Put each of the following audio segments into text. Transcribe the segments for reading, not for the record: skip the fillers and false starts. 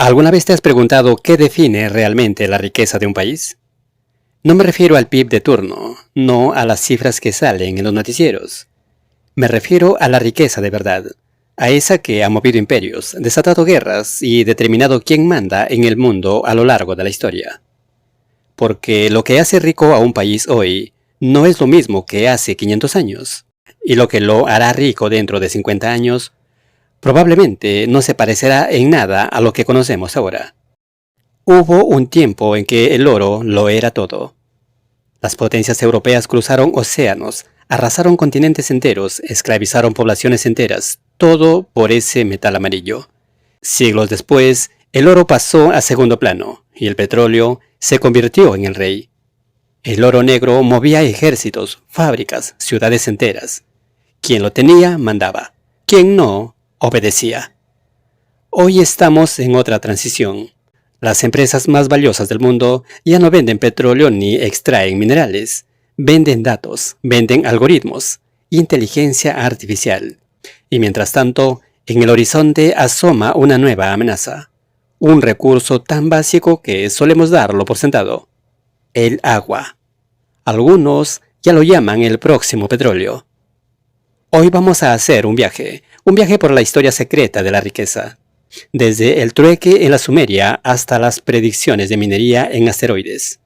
¿Alguna vez te has preguntado qué define realmente la riqueza de un país? No me refiero al PIB de turno, no a las cifras que salen en los noticieros. Me refiero a la riqueza de verdad, a esa que ha movido imperios, desatado guerras y determinado quién manda en el mundo a lo largo de la historia. Porque lo que hace rico a un país hoy no es lo mismo que hace 500 años, y lo que lo hará rico dentro de 50 años probablemente no se parecerá en nada a lo que conocemos ahora. Hubo un tiempo en que el oro lo era todo. Las potencias europeas cruzaron océanos, arrasaron continentes enteros, esclavizaron poblaciones enteras, todo por ese metal amarillo. Siglos después, el oro pasó a segundo plano y el petróleo se convirtió en el rey. El oro negro movía ejércitos, fábricas, ciudades enteras. Quien lo tenía, mandaba. Quien no, obedecía. Hoy estamos en otra transición. Las empresas más valiosas del mundo ya no venden petróleo ni extraen minerales. Venden datos, venden algoritmos, inteligencia artificial. Y mientras tanto, en el horizonte asoma una nueva amenaza. Un recurso tan básico que solemos darlo por sentado. El agua. Algunos ya lo llaman el próximo petróleo. Hoy vamos a hacer un viaje por la historia secreta de la riqueza. Desde el trueque en la Sumeria hasta las predicciones de minería en asteroides.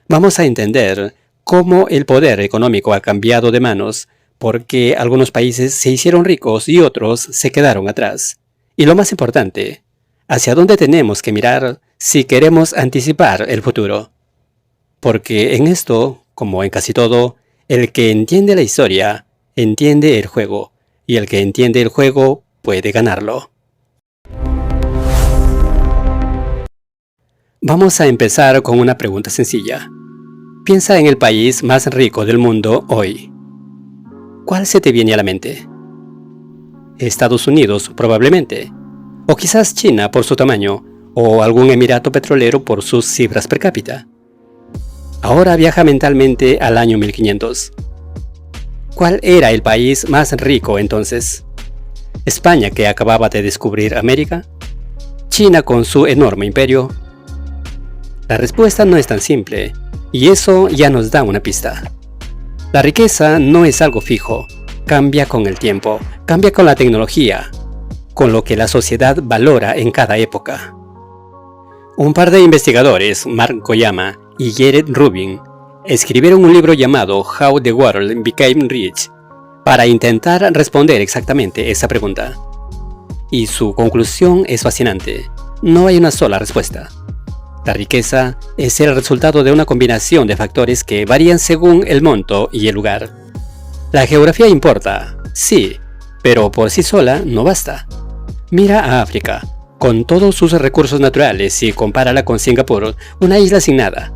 Vamos a entender cómo el poder económico ha cambiado de manos, porque algunos países se hicieron ricos y otros se quedaron atrás. Y lo más importante, hacia dónde tenemos que mirar si queremos anticipar el futuro. Porque en esto, como en casi todo, el que entiende la historia, entiende el juego, y el que entiende el juego puede ganarlo. Vamos a empezar con una pregunta sencilla. Piensa en el país más rico del mundo hoy. ¿Cuál se te viene a la mente? Estados Unidos, probablemente. O quizás China por su tamaño, o algún emirato petrolero por sus cifras per cápita. Ahora viaja mentalmente al año 1500. ¿Cuál era el país más rico entonces? ¿España, que acababa de descubrir América? ¿China con su enorme imperio? La respuesta no es tan simple, y eso ya nos da una pista. La riqueza no es algo fijo, cambia con el tiempo, cambia con la tecnología, con lo que la sociedad valora en cada época. Un par de investigadores, Mark Koyama y Jared Rubin, escribieron un libro llamado How the World Became Rich para intentar responder exactamente esa pregunta. Y su conclusión es fascinante. No hay una sola respuesta. La riqueza es el resultado de una combinación de factores que varían según el monto y el lugar. La geografía importa, sí, pero por sí sola no basta. Mira a África, con todos sus recursos naturales, y compárala con Singapur, una isla sin nada.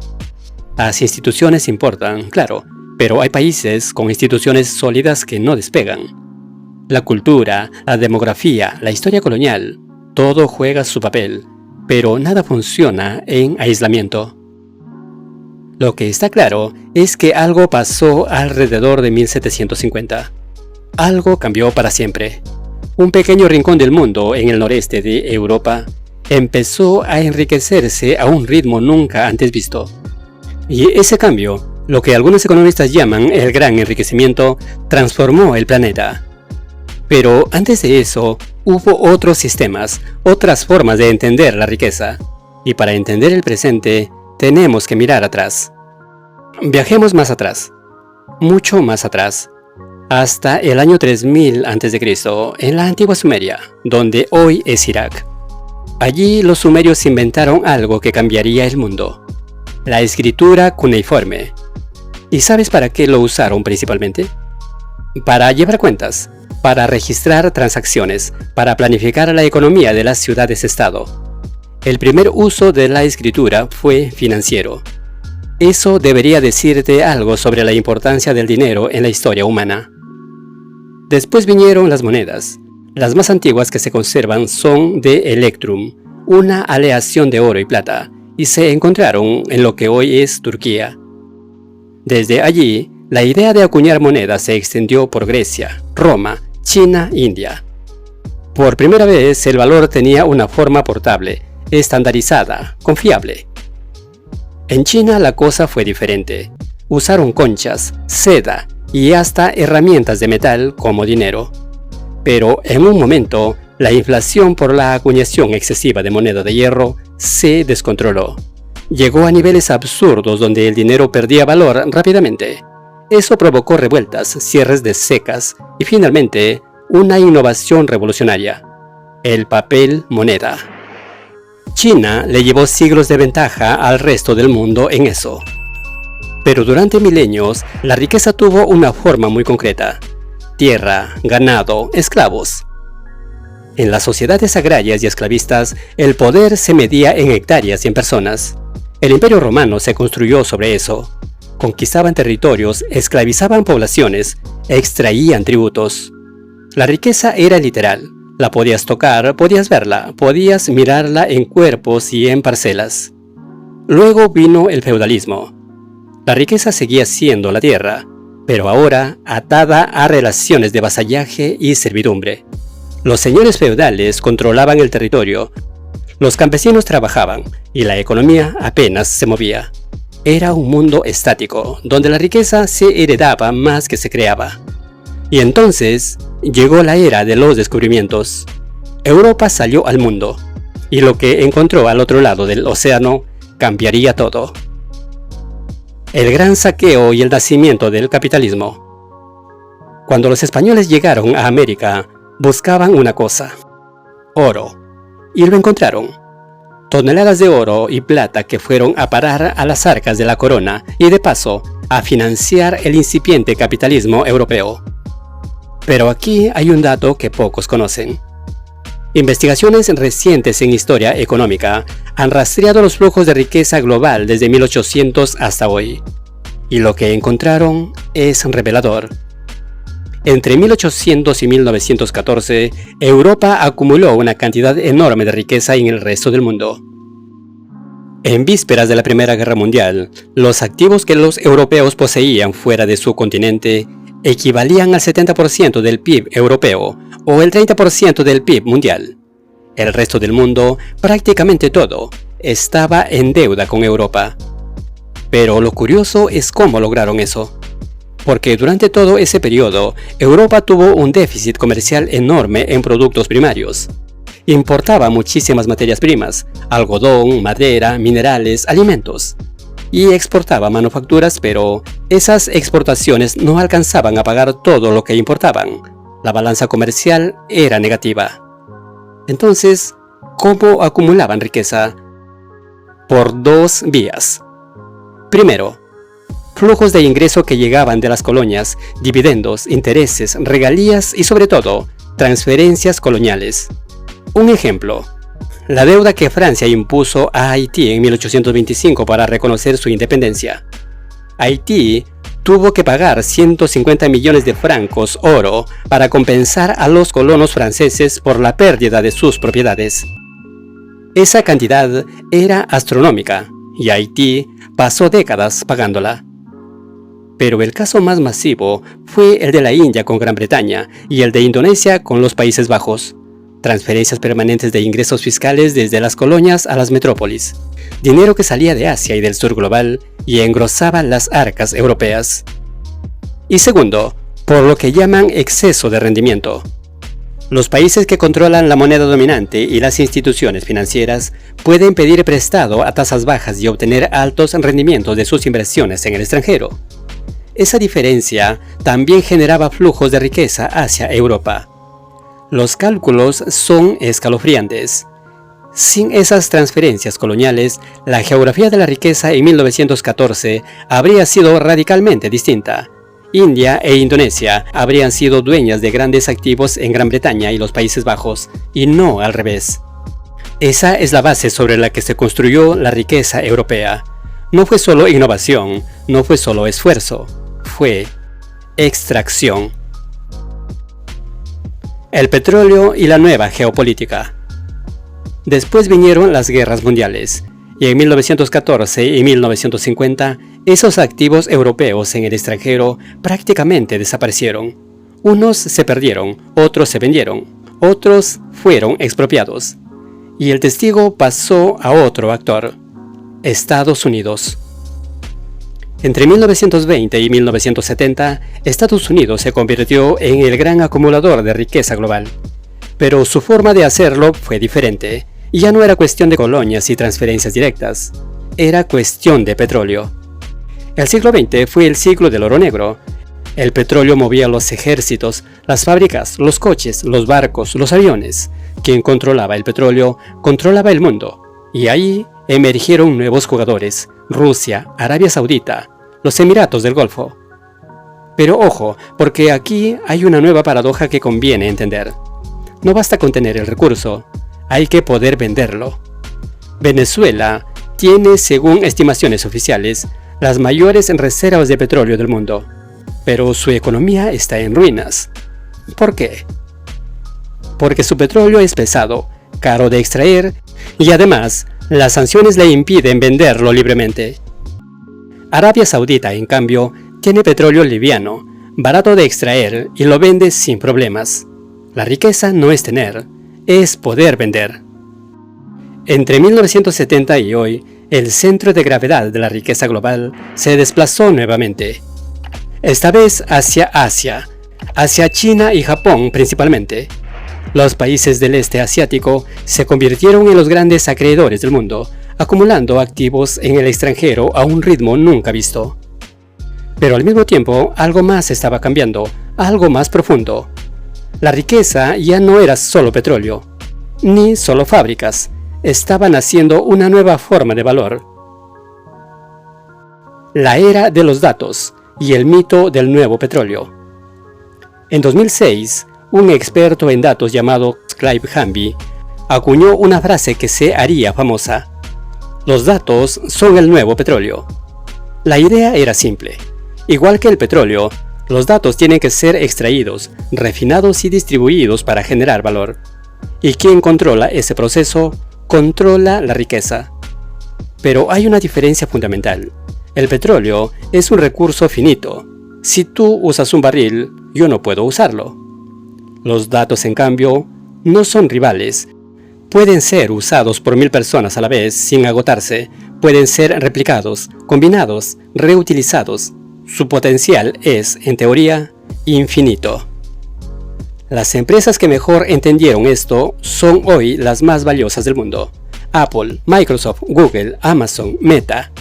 Las instituciones importan, claro, pero hay países con instituciones sólidas que no despegan. La cultura, la demografía, la historia colonial, todo juega su papel, pero nada funciona en aislamiento. Lo que está claro es que algo pasó alrededor de 1750. Algo cambió para siempre. Un pequeño rincón del mundo en el noreste de Europa empezó a enriquecerse a un ritmo nunca antes visto. Y ese cambio, lo que algunos economistas llaman el gran enriquecimiento, transformó el planeta. Pero antes de eso, hubo otros sistemas, otras formas de entender la riqueza. Y para entender el presente, tenemos que mirar atrás. Viajemos más atrás, mucho más atrás, hasta el año 3000 a.C., en la antigua Sumeria, donde hoy es Irak. Allí los sumerios inventaron algo que cambiaría el mundo: la escritura cuneiforme. ¿Y sabes para qué lo usaron principalmente? Para llevar cuentas, para registrar transacciones, para planificar la economía de las ciudades-estado. El primer uso de la escritura fue financiero. Eso debería decirte algo sobre la importancia del dinero en la historia humana. Después vinieron las monedas. Las más antiguas que se conservan son de Electrum, una aleación de oro y plata, y se encontraron en lo que hoy es Turquía. Desde allí, la idea de acuñar monedas se extendió por Grecia, Roma, China, India. Por primera vez, el valor tenía una forma portable, estandarizada, confiable. En China la cosa fue diferente. Usaron conchas, seda y hasta herramientas de metal como dinero. Pero en un momento, la inflación por la acuñación excesiva de moneda de hierro se descontroló. Llegó a niveles absurdos donde el dinero perdía valor rápidamente. Eso provocó revueltas, cierres de secas y finalmente una innovación revolucionaria: el papel moneda. China le llevó siglos de ventaja al resto del mundo en eso. Pero durante milenios, la riqueza tuvo una forma muy concreta: tierra, ganado, esclavos. En las sociedades agrarias y esclavistas, el poder se medía en hectáreas y en personas. El Imperio Romano se construyó sobre eso. Conquistaban territorios, esclavizaban poblaciones, extraían tributos. La riqueza era literal. La podías tocar, podías verla, podías mirarla en cuerpos y en parcelas. Luego vino el feudalismo. La riqueza seguía siendo la tierra, pero ahora atada a relaciones de vasallaje y servidumbre. Los señores feudales controlaban el territorio, los campesinos trabajaban y la economía apenas se movía. Era un mundo estático, donde la riqueza se heredaba más que se creaba. Y entonces llegó la era de los descubrimientos. Europa salió al mundo, y lo que encontró al otro lado del océano cambiaría todo. El gran saqueo y el nacimiento del capitalismo. Cuando los españoles llegaron a América, buscaban una cosa: oro, y lo encontraron. Toneladas de oro y plata que fueron a parar a las arcas de la corona y de paso a financiar el incipiente capitalismo europeo. Pero aquí hay un dato que pocos conocen. Investigaciones recientes en historia económica han rastreado los flujos de riqueza global desde 1800 hasta hoy. Y lo que encontraron es revelador. Entre 1800 y 1914, Europa acumuló una cantidad enorme de riqueza en el resto del mundo. En vísperas de la Primera Guerra Mundial, los activos que los europeos poseían fuera de su continente equivalían al 70% del PIB europeo o el 30% del PIB mundial. El resto del mundo, prácticamente todo, estaba en deuda con Europa. Pero lo curioso es cómo lograron eso. Porque durante todo ese periodo, Europa tuvo un déficit comercial enorme en productos primarios. Importaba muchísimas materias primas: algodón, madera, minerales, alimentos. Y exportaba manufacturas, pero esas exportaciones no alcanzaban a pagar todo lo que importaban. La balanza comercial era negativa. Entonces, ¿cómo acumulaban riqueza? Por dos vías. Primero, flujos de ingreso que llegaban de las colonias, dividendos, intereses, regalías y sobre todo, transferencias coloniales. Un ejemplo: la deuda que Francia impuso a Haití en 1825 para reconocer su independencia. Haití tuvo que pagar 150 millones de francos oro para compensar a los colonos franceses por la pérdida de sus propiedades. Esa cantidad era astronómica y Haití pasó décadas pagándola. Pero el caso más masivo fue el de la India con Gran Bretaña y el de Indonesia con los Países Bajos. Transferencias permanentes de ingresos fiscales desde las colonias a las metrópolis. Dinero que salía de Asia y del sur global y engrosaba las arcas europeas. Y segundo, por lo que llaman exceso de rendimiento. Los países que controlan la moneda dominante y las instituciones financieras pueden pedir prestado a tasas bajas y obtener altos rendimientos de sus inversiones en el extranjero. Esa diferencia también generaba flujos de riqueza hacia Europa. Los cálculos son escalofriantes. Sin esas transferencias coloniales, la geografía de la riqueza en 1914 habría sido radicalmente distinta. India e Indonesia habrían sido dueñas de grandes activos en Gran Bretaña y los Países Bajos, y no al revés. Esa es la base sobre la que se construyó la riqueza europea. No fue solo innovación, no fue solo esfuerzo, fue extracción. El petróleo y la nueva geopolítica. Después vinieron las guerras mundiales, y en 1914 y 1950 esos activos europeos en el extranjero prácticamente desaparecieron. Unos se perdieron, otros se vendieron, otros fueron expropiados. y el testigo pasó a otro actor, Estados Unidos. Entre 1920 y 1970, Estados Unidos se convirtió en el gran acumulador de riqueza global. Pero su forma de hacerlo fue diferente, y ya no era cuestión de colonias y transferencias directas, era cuestión de petróleo. El siglo XX fue el siglo del oro negro. El petróleo movía los ejércitos, las fábricas, los coches, los barcos, los aviones. Quien controlaba el petróleo, controlaba el mundo. Y ahí emergieron nuevos jugadores: Rusia, Arabia Saudita, los Emiratos del Golfo. Pero ojo, porque aquí hay una nueva paradoja que conviene entender. No basta con tener el recurso, hay que poder venderlo. Venezuela tiene, según estimaciones oficiales, las mayores reservas de petróleo del mundo, pero su economía está en ruinas. ¿Por qué? Porque su petróleo es pesado, caro de extraer, y además, las sanciones le impiden venderlo libremente. Arabia Saudita, en cambio, tiene petróleo liviano, barato de extraer y lo vende sin problemas. La riqueza no es tener, es poder vender. Entre 1970 y hoy, el centro de gravedad de la riqueza global se desplazó nuevamente. Esta vez hacia Asia, hacia China y Japón principalmente. Los países del este asiático se convirtieron en los grandes acreedores del mundo, acumulando activos en el extranjero a un ritmo nunca visto. Pero al mismo tiempo, algo más estaba cambiando, algo más profundo. La riqueza ya no era solo petróleo, ni solo fábricas, estaba naciendo una nueva forma de valor. La era de los datos y el mito del nuevo petróleo. En 2006, un experto en datos llamado Clive Hamby acuñó una frase que se haría famosa: los datos son el nuevo petróleo. La idea era simple. Igual que el petróleo, los datos tienen que ser extraídos, refinados y distribuidos para generar valor. Y quien controla ese proceso, controla la riqueza. Pero hay una diferencia fundamental. El petróleo es un recurso finito. Si tú usas un barril, yo no puedo usarlo. Los datos, en cambio, no son rivales. Pueden ser usados por 1000 personas a la vez sin agotarse. Pueden ser replicados, combinados, reutilizados. Su potencial es, en teoría, infinito. Las empresas que mejor entendieron esto son hoy las más valiosas del mundo. Apple, Microsoft, Google, Amazon, Meta.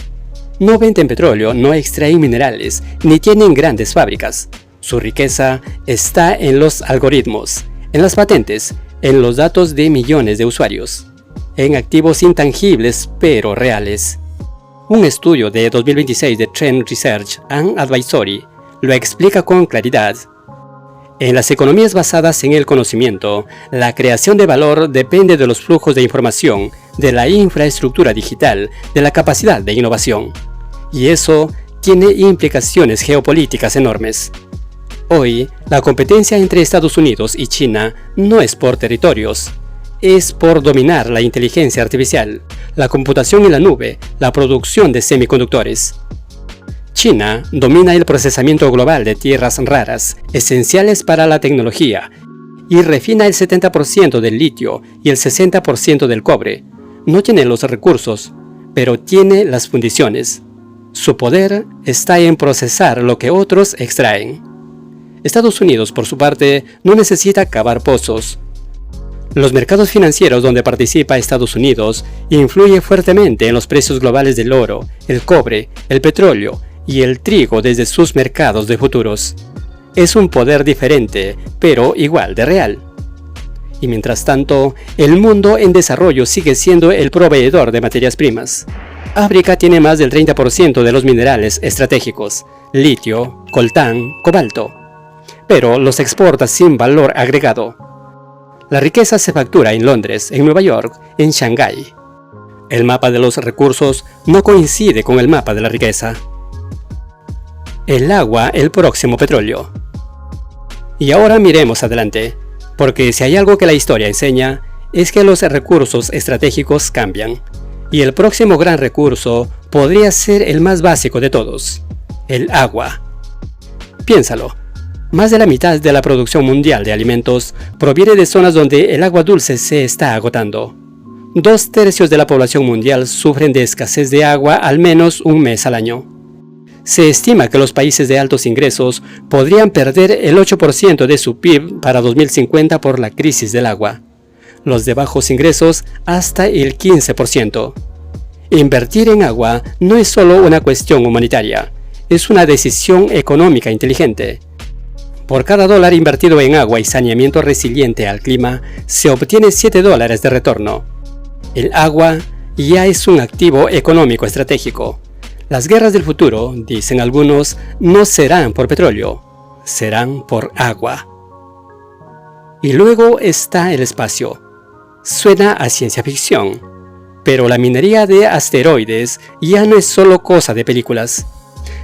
No venden petróleo, no extraen minerales, ni tienen grandes fábricas. Su riqueza está en los algoritmos, en las patentes, en los datos de millones de usuarios, en activos intangibles pero reales. Un estudio de 2026 de Trend Research and Advisory lo explica con claridad. En las economías basadas en el conocimiento, la creación de valor depende de los flujos de información, de la infraestructura digital, de la capacidad de innovación. Y eso tiene implicaciones geopolíticas enormes. Hoy, la competencia entre Estados Unidos y China no es por territorios, es por dominar la inteligencia artificial, la computación en la nube, la producción de semiconductores. China domina el procesamiento global de tierras raras, esenciales para la tecnología, y refina el 70% del litio y el 60% del cobre. No tiene los recursos, pero tiene las fundiciones. Su poder está en procesar lo que otros extraen. Estados Unidos, por su parte, no necesita cavar pozos. Los mercados financieros donde participa Estados Unidos influyen fuertemente en los precios globales del oro, el cobre, el petróleo y el trigo desde sus mercados de futuros. Es un poder diferente, pero igual de real. Y mientras tanto, el mundo en desarrollo sigue siendo el proveedor de materias primas. África tiene más del 30% de los minerales estratégicos, litio, coltán, cobalto, pero los exporta sin valor agregado. La riqueza se factura en Londres, en Nueva York, en Shanghái. El mapa de los recursos no coincide con el mapa de la riqueza. El agua, el próximo petróleo. Y ahora miremos adelante, porque si hay algo que la historia enseña, es que los recursos estratégicos cambian, y el próximo gran recurso podría ser el más básico de todos, el agua. Piénsalo. Más de la mitad de la producción mundial de alimentos proviene de zonas donde el agua dulce se está agotando. 2/3 de la población mundial sufren de escasez de agua al menos un mes al año. Se estima que los países de altos ingresos podrían perder el 8% de su PIB para 2050 por la crisis del agua. Los de bajos ingresos hasta el 15%. Invertir en agua no es solo una cuestión humanitaria, es una decisión económica inteligente. Por cada dólar invertido en agua y saneamiento resiliente al clima, se obtiene $7 de retorno. El agua ya es un activo económico estratégico. Las guerras del futuro, dicen algunos, no serán por petróleo, serán por agua. Y luego está el espacio. Suena a ciencia ficción, pero la minería de asteroides ya no es solo cosa de películas.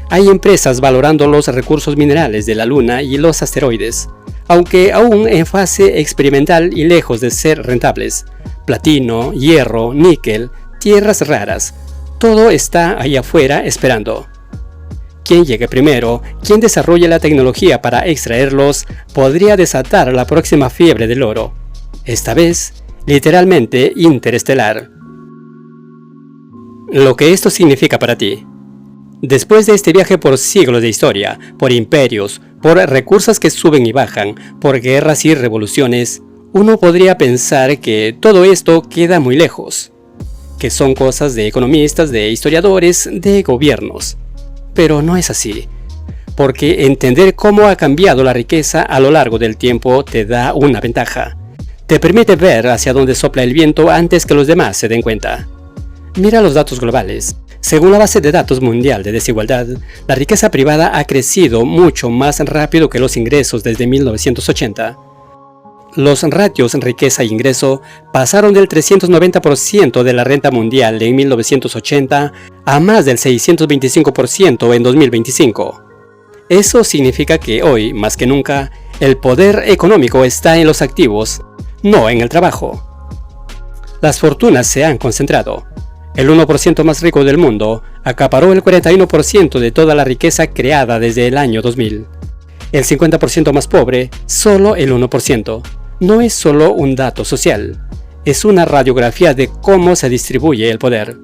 Hay empresas valorando los recursos minerales de la Luna y los asteroides, aunque aún en fase experimental y lejos de ser rentables. Platino, hierro, níquel, tierras raras, todo está ahí afuera esperando. Quien llegue primero, quien desarrolle la tecnología para extraerlos, podría desatar la próxima fiebre del oro. Esta vez, literalmente interestelar. Lo que esto significa para ti. Después de este viaje por siglos de historia, por imperios, por recursos que suben y bajan, por guerras y revoluciones, uno podría pensar que todo esto queda muy lejos, que son cosas de economistas, de historiadores, de gobiernos. Pero no es así, porque entender cómo ha cambiado la riqueza a lo largo del tiempo te da una ventaja. Te permite ver hacia dónde sopla el viento antes que los demás se den cuenta. Mira los datos globales. Según la base de datos mundial de desigualdad, la riqueza privada ha crecido mucho más rápido que los ingresos desde 1980. Los ratios riqueza e ingreso pasaron del 390% de la renta mundial en 1980 a más del 625% en 2025. Eso significa que hoy, más que nunca, el poder económico está en los activos, no en el trabajo. Las fortunas se han concentrado. El 1% más rico del mundo acaparó el 41% de toda la riqueza creada desde el año 2000. El 50% más pobre, solo el 1%. No es solo un dato social, es una radiografía de cómo se distribuye el poder.